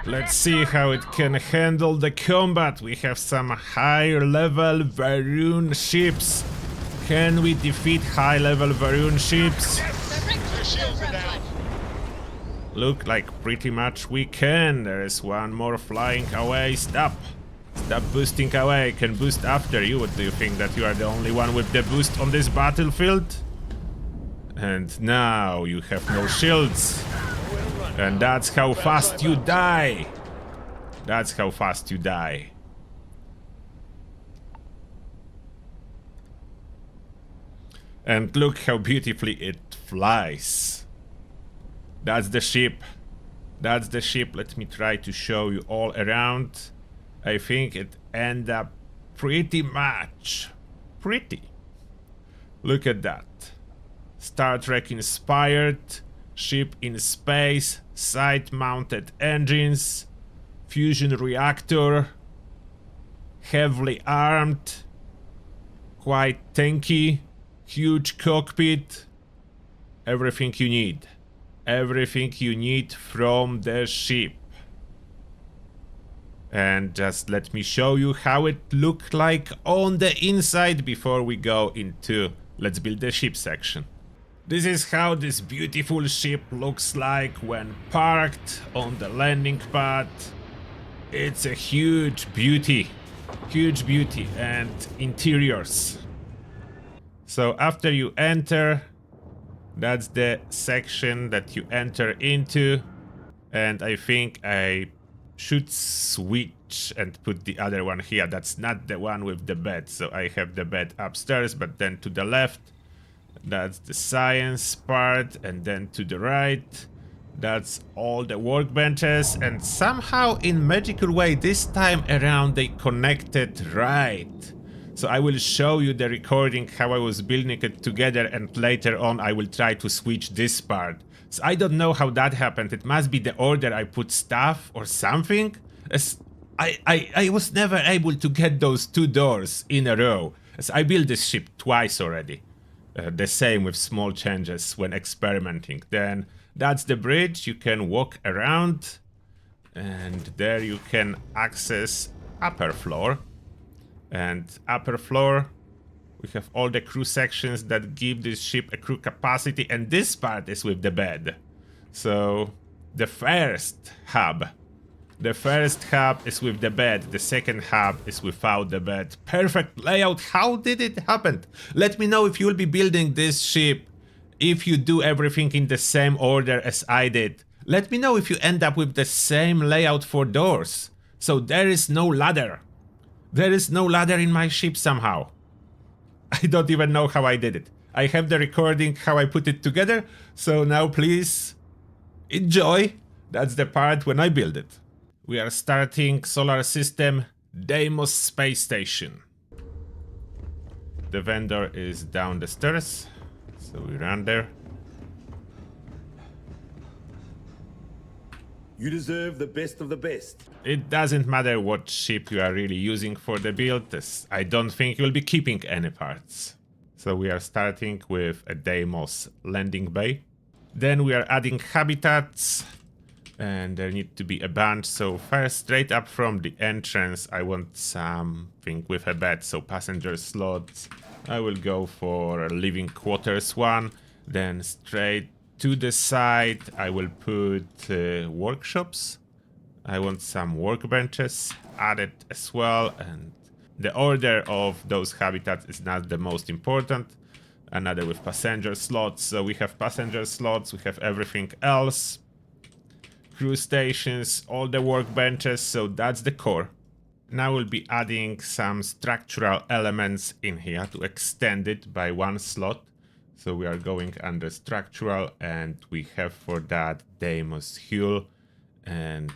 Let's see how it can handle the combat. We have some higher level Varun ships. Can we defeat high level Varun ships? Look like pretty much we can. There is one more flying away. Stop. Stop boosting away. Can boost after you. What do you think, that you are the only one with the boost on this battlefield? And now you have no shields. And that's how fast you die. That's how fast you die. And look how beautifully it flies. That's the ship. That's the ship. Let me try to show you all around. I think it end up pretty much. Pretty. Look at that. Star Trek inspired. Ship in space. Side-mounted engines. Fusion reactor. Heavily armed. Quite tanky. Huge cockpit. Everything you need. Everything you need from the ship. And just let me show you how it looked like on the inside before we go into let's build the ship section. This is how this beautiful ship looks like when parked on the landing pad. It's a huge beauty. Huge beauty. And interiors. So after you enter, that's the section that you enter into. And I think I should switch and put the other one here. That's not the one with the bed. So I have the bed upstairs, but then to the left, that's the science part. And then to the right, that's all the workbenches. And somehow in magical way, this time around, they connected right. So I will show you the recording how I was building it together, and later on I will try to switch this part. So I don't know how that happened. It must be the order I put stuff or something. As I was never able to get those two doors in a row. As I built this ship twice already. The same with small changes when experimenting. Then that's the bridge. You can walk around. And there you can access upper floor. And upper floor, we have all the crew sections that give this ship a crew capacity, and this part is with the bed. So the first hub is with the bed, the second hub is without the bed. Perfect layout. How did it happen? Let me know if you'll be building this ship, if you do everything in the same order as I did. Let me know if you end up with the same layout for doors. So there is no ladder. There is no ladder in my ship somehow. I don't even know how I did it. I have the recording how I put it together, so now please enjoy. That's the part when I build it. We are starting solar system Deimos space station. The vendor is down the stairs, so we run there. You deserve the best of the best. It doesn't matter what ship you are really using for the build, as I don't think you'll be keeping any parts. So we are starting with a Deimos landing bay. Then we are adding habitats, and there need to be a bunch. So first, straight up from the entrance, I want something with a bed, so passenger slots. I will go for a living quarters one. Then straight to the side, I will put workshops. I want some workbenches added as well, and the order of those habitats is not the most important. Another with passenger slots. So we have passenger slots, we have everything else. Crew stations, all the workbenches, so that's the core. Now we'll be adding some structural elements in here to extend it by one slot. So we are going under structural, and we have for that Deimos hull, and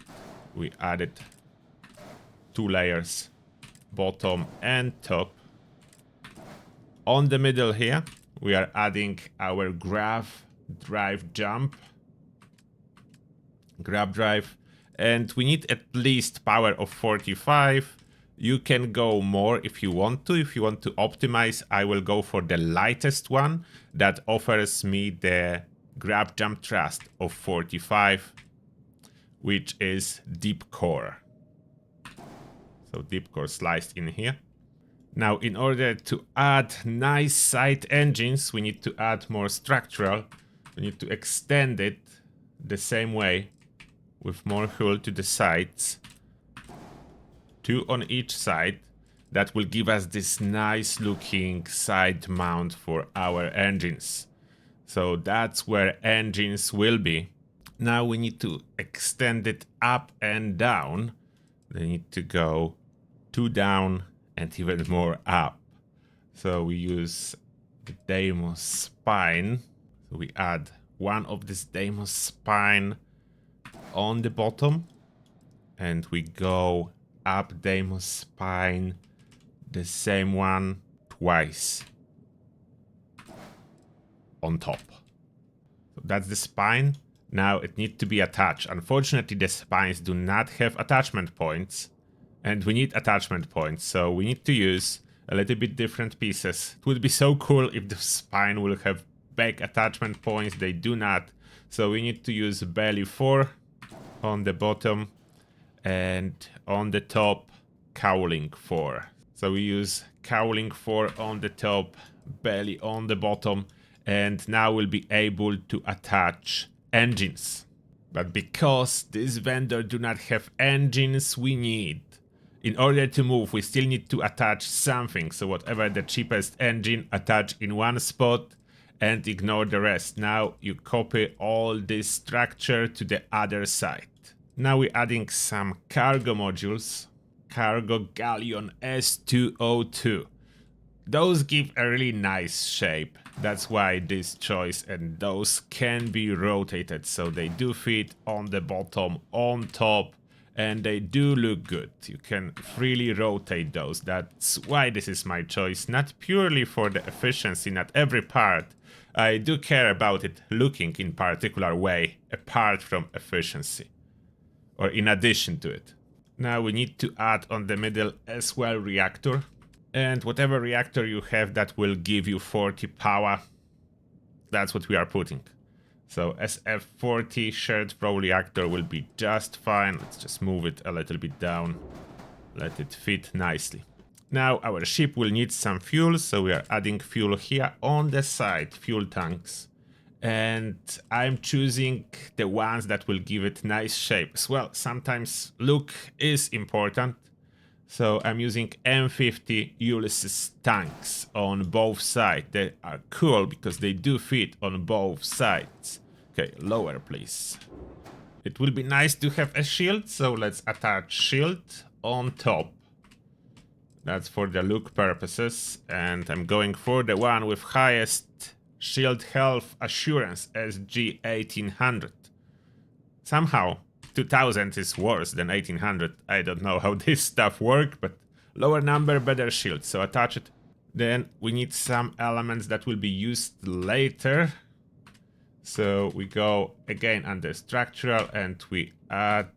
we added 2 layers, bottom and top. On the middle here, we are adding our grab drive jump. Grab drive, and we need at least power of 45. You can go more if you want to. If you want to optimize, I will go for the lightest one that offers me the grab jump thrust of 45. which is deep core. So deep core sliced in here. Now, in order to add nice side engines, we need to add more structural. We need to extend it the same way with more hull to the sides. 2 on each side. That will give us this nice looking side mount for our engines. So that's where engines will be. Now we need to extend it up and down. They need to go 2 down and even more up. So we use the Deimos spine. So we add one of this Deimos spine on the bottom. And we go up Deimos spine, the same one twice on top. So that's the spine. Now it needs to be attached. Unfortunately, the spines do not have attachment points. And we need attachment points, so we need to use a little bit different pieces. It would be so cool if the spine will have back attachment points. They do not. So we need to use belly 4 on the bottom and on the top cowling 4. So we use cowling 4 on the top, belly on the bottom, and now we'll be able to attach engines. But because this vendor do not have engines we need, in order to move, we still need to attach something. So whatever the cheapest engine, attach in one spot and ignore the rest. Now you copy all this structure to the other side. Now we're adding some cargo modules. Cargo Galleon S202. Those give a really nice shape. That's why this choice, and those can be rotated. So they do fit on the bottom, on top. And they do look good. You can freely rotate those. That's why this is my choice. Not purely for the efficiency, not every part. I do care about it looking in particular way, apart from efficiency. Or in addition to it. Now we need to add on the middle as well reactor. And whatever reactor you have that will give you 40 power. That's what we are putting. So SF40 shared flow reactor will be just fine. Let's just move it a little bit down. Let it fit nicely. Now our ship will need some fuel, so we are adding fuel here on the side, fuel tanks. And I'm choosing the ones that will give it nice shape as well. Sometimes look is important. So I'm using M50 Ulysses tanks on both sides. They are cool because they do fit on both sides. Okay, lower please. It will be nice to have a shield, so let's attach shield on top. That's for the look purposes, and I'm going for the one with highest shield health assurance, SG 1800. Somehow 2000 is worse than 1800. I don't know how this stuff works, but lower number, better shield, so attach it. Then we need some elements that will be used later. So we go again under structural and we add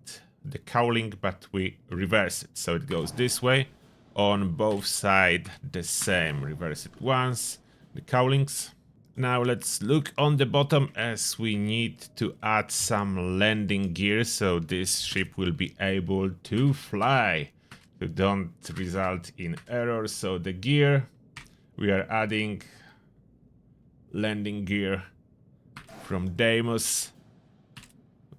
the cowling, but we reverse it. So it goes this way on both sides, the same. Reverse it once, the cowlings. Now let's look on the bottom as we need to add some landing gear so this ship will be able to fly. To don't result in errors. So the gear, we are adding landing gear from Deimos.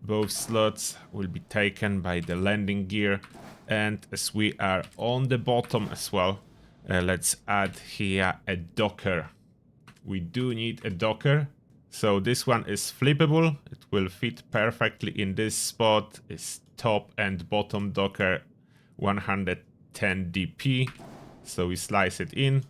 Both slots will be taken by the landing gear. And as we are on the bottom as well, let's add here a docker. We do need a docker. So this one is flippable. It will fit perfectly in this spot. It's top and bottom docker 110 dp. So we slice it in.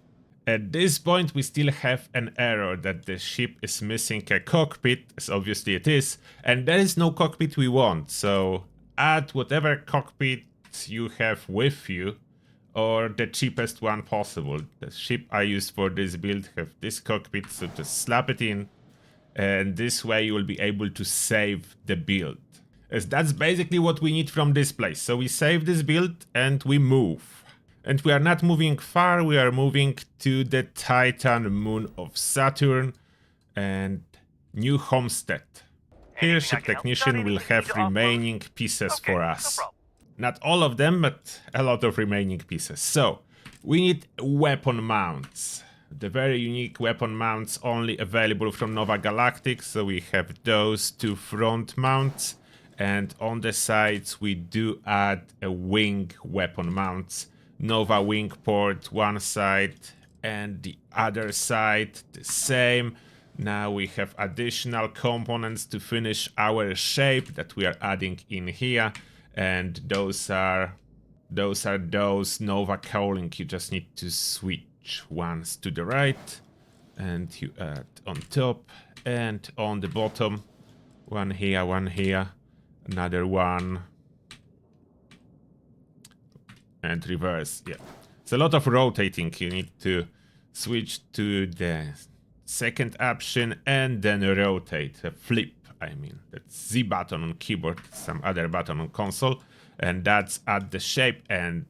At this point we still have an error that the ship is missing a cockpit, as obviously it is, and there is no cockpit we want. So add whatever cockpit you have with you, or the cheapest one possible. The ship I used for this build have this cockpit, so just slap it in, and this way you will be able to save the build. As that's basically what we need from this place. So we save this build and we move. And we are not moving far, we are moving to the Titan moon of Saturn and New Homestead. Here, ship technician will have remaining pieces for us. Not all of them, but a lot of remaining pieces. So, we need weapon mounts. The very unique weapon mounts only available from Nova Galactic, so we have those two front mounts. And on the sides we do add a wing weapon mounts. Nova wing port one side and the other side the same. Now we have additional components to finish our shape that we are adding in here. And those are those Nova cowling. You just need to switch ones to the right. And you add on top and on the bottom. One here. Another one. And reverse, yeah. It's a lot of rotating. You need to switch to the second option and then rotate. Flip, I mean. That's Z button on keyboard, some other button on console. And that's add the shape. And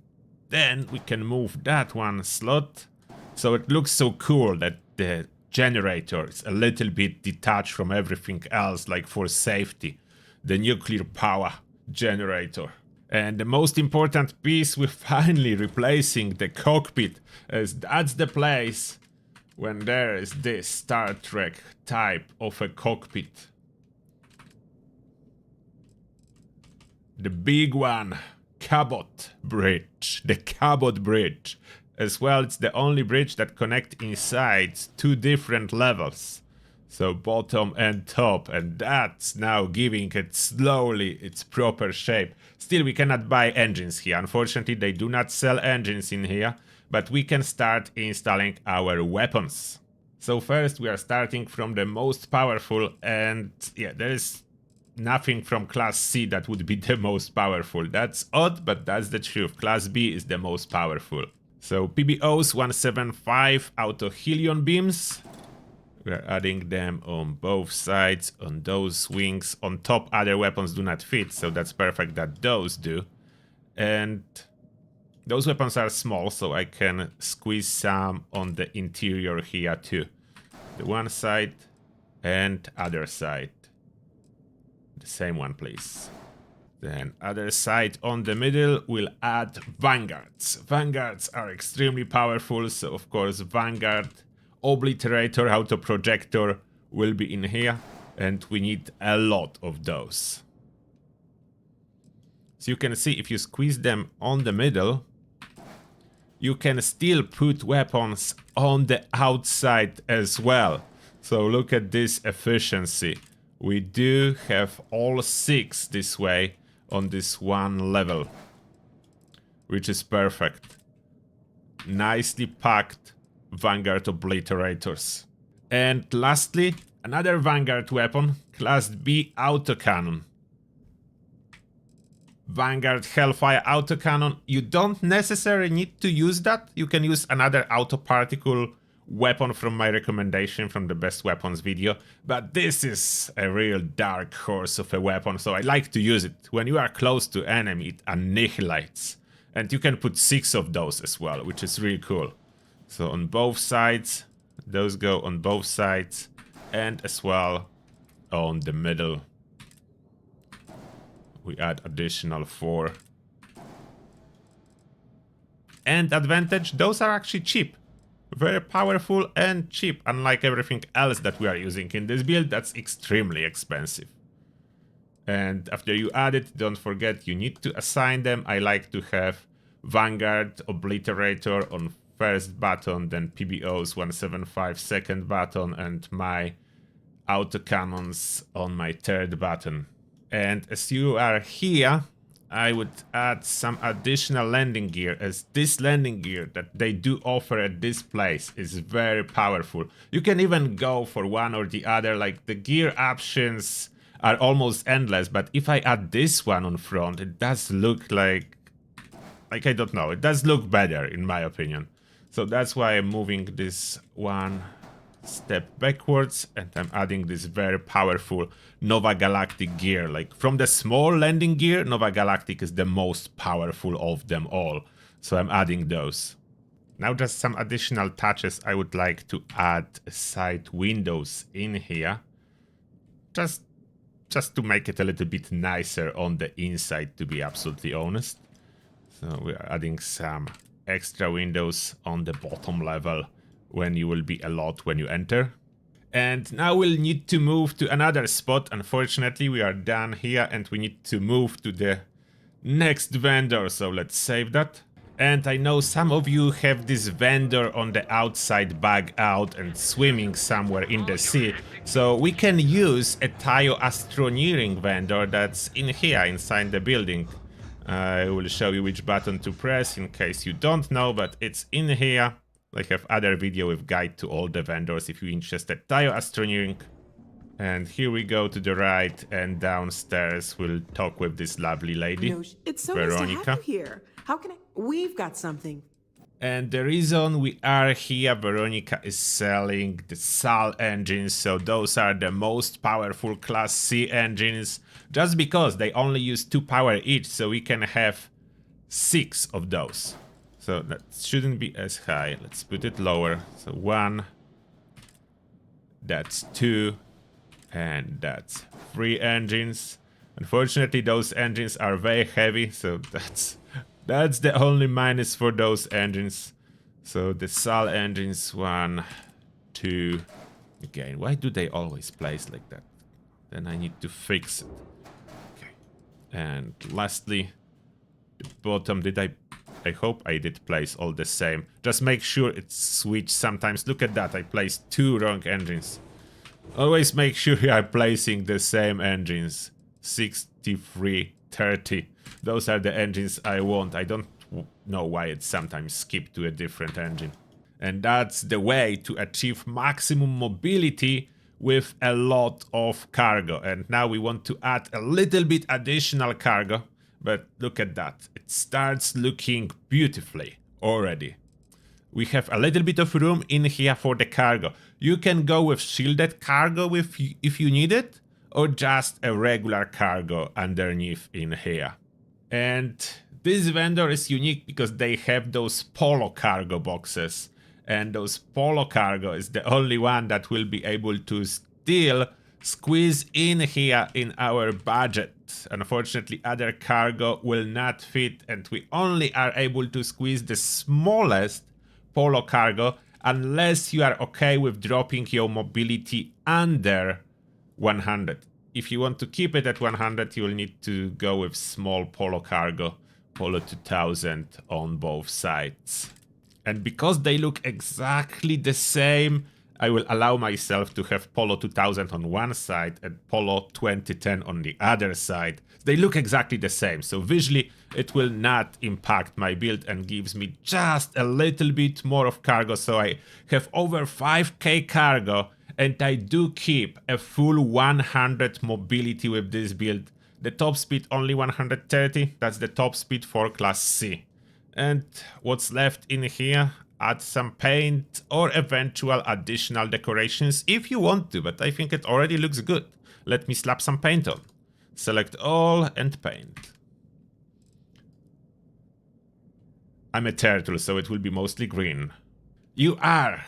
then we can move that one slot. So it looks so cool that the generator is a little bit detached from everything else, like for safety. The nuclear power generator. And the most important piece, we're finally replacing the cockpit, as that's the place when there is this Star Trek type of a cockpit. The big one, Cabot Bridge, the Cabot Bridge. As well, it's the only bridge that connects inside two different levels. So bottom and top, and that's now giving it slowly its proper shape. Still, we cannot buy engines here. Unfortunately, they do not sell engines in here, but we can start installing our weapons. So first, we are starting from the most powerful, and yeah, there is nothing from Class C that would be the most powerful. That's odd, but that's the truth. Class B is the most powerful. So PBOs 175 auto helion beams. We're adding them on both sides, on those wings. On top, other weapons do not fit, so that's perfect that those do. And those weapons are small, so I can squeeze some on the interior here too. The one side and other side. The same one, please. Then other side on the middle, we'll add vanguards. Vanguards are extremely powerful, so of course Vanguard Obliterator Autoprojector will be in here, and we need a lot of those. So you can see if you squeeze them on the middle, you can still put weapons on the outside as well. So look at this efficiency. We do have all 6 this way on this one level, which is perfect. Nicely packed Vanguard Obliterators. And lastly, another Vanguard weapon, Class B autocannon. Vanguard Hellfire autocannon. You don't necessarily need to use that. You can use another auto-particle weapon from my recommendation from the best weapons video, but this is a real dark horse of a weapon, so I like to use it. When you are close to enemy, it annihilates. And you can put 6 of those as well, which is really cool. So on both sides, those go on both sides, and as well on the middle. We add additional 4. And advantage, those are actually cheap. Very powerful and cheap, unlike everything else that we are using in this build that's extremely expensive. And after you add it, don't forget you need to assign them. I like to have Vanguard Obliterator on first button, then PBOs 175 second button, and my autocannons on my third button. And as you are here, I would add some additional landing gear, as this landing gear that they do offer at this place is very powerful. You can even go for one or the other, like the gear options are almost endless, but if I add this one on front, it does look like I don't know, it does look better in my opinion. So that's why I'm moving this one step backwards, and I'm adding this very powerful Nova Galactic gear. Like from the small landing gear, Nova Galactic is the most powerful of them all. So I'm adding those. Now just some additional touches. I would like to add side windows in here. Just just to make it a little bit nicer on the inside, to be absolutely honest. So we're adding some extra windows on the bottom level when you will be a lot when you enter. And now we'll need to move to another spot. Unfortunately, we are done here and we need to move to the next vendor. So let's save that. And I know some of you have this vendor on the outside bug out and swimming somewhere in the sea. So we can use a Astroneering vendor that's in here inside the building. I will show you which button to press in case you don't know, but it's in here. I have other video with guide to all the vendors if you're interested. Astroneering. And here we go to the right, and downstairs we'll talk with this lovely lady, it's so Veronica. nice to have you here. How can I? We've got something. And the reason we are here, Veronica is selling the SAL engines, so those are the most powerful Class C engines, just because they only use 2 power each, so we can have 6 of those. So that shouldn't be as high. Let's put it lower. So 1, that's 2, and that's 3 engines. Unfortunately, those engines are very heavy, so that's the only minus for those engines. So the SAL engines, 1, 2. Again, why do they always place like that? Then I need to fix it. Okay. And lastly, the bottom, I hope I did place all the same. Just make sure it's switched sometimes. Look at that, I placed 2 wrong engines. Always make sure you are placing the same engines. 63, 30. Those are the engines I want. I don't know why it sometimes skipped to a different engine. And that's the way to achieve maximum mobility with a lot of cargo. And now we want to add a little bit additional cargo. But look at that. It starts looking beautifully already. We have a little bit of room in here for the cargo. You can go with shielded cargo if you need it, or just a regular cargo underneath in here. And this vendor is unique because they have those polo cargo boxes. And those polo cargo is the only one that will be able to still squeeze in here in our budget. Unfortunately, other cargo will not fit, and we only are able to squeeze the smallest polo cargo unless you are okay with dropping your mobility under 100. If you want to keep it at 100, you will need to go with small polo cargo, Polo 2000 on both sides. And because they look exactly the same, I will allow myself to have Polo 2000 on one side and Polo 2010 on the other side. They look exactly the same, so visually it will not impact my build and gives me just a little bit more of cargo, so I have over 5k cargo, and I do keep a full 100 mobility with this build. The top speed only 130, that's the top speed for Class C. And what's left in here? Add some paint or eventual additional decorations if you want to, but I think it already looks good. Let me slap some paint on. Select all and paint. I'm a turtle, so it will be mostly green. You are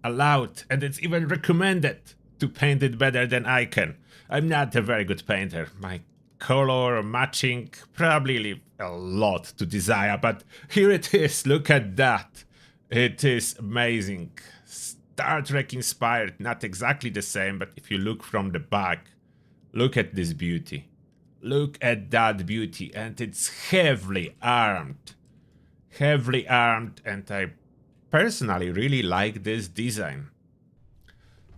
allowed, and it's even recommended, to paint it better than I can. I'm not a very good painter. My color matching probably leave a lot to desire, but here it is. Look at that. It is amazing. Star Trek inspired, not exactly the same, but if you look from the back, look at this beauty. Look at that beauty, and it's heavily armed. Heavily armed, and I personally really like this design.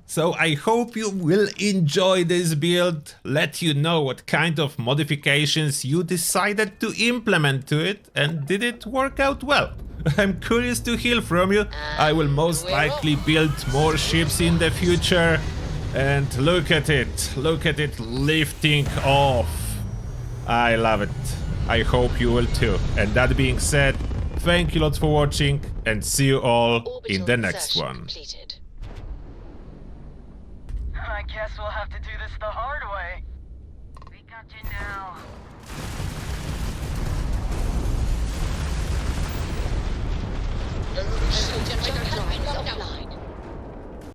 So I hope you will enjoy this build. Let you know what kind of modifications you decided to implement to it, and did it work out well? I'm curious to hear from you. I will most likely build more ships in the future. And look at it lifting off. I love it. I hope you will too. And that being said, thank you lots for watching, and see you all in the next one. Completed. I guess we'll have to do this the hard way. We got you now. Soldier lines offline.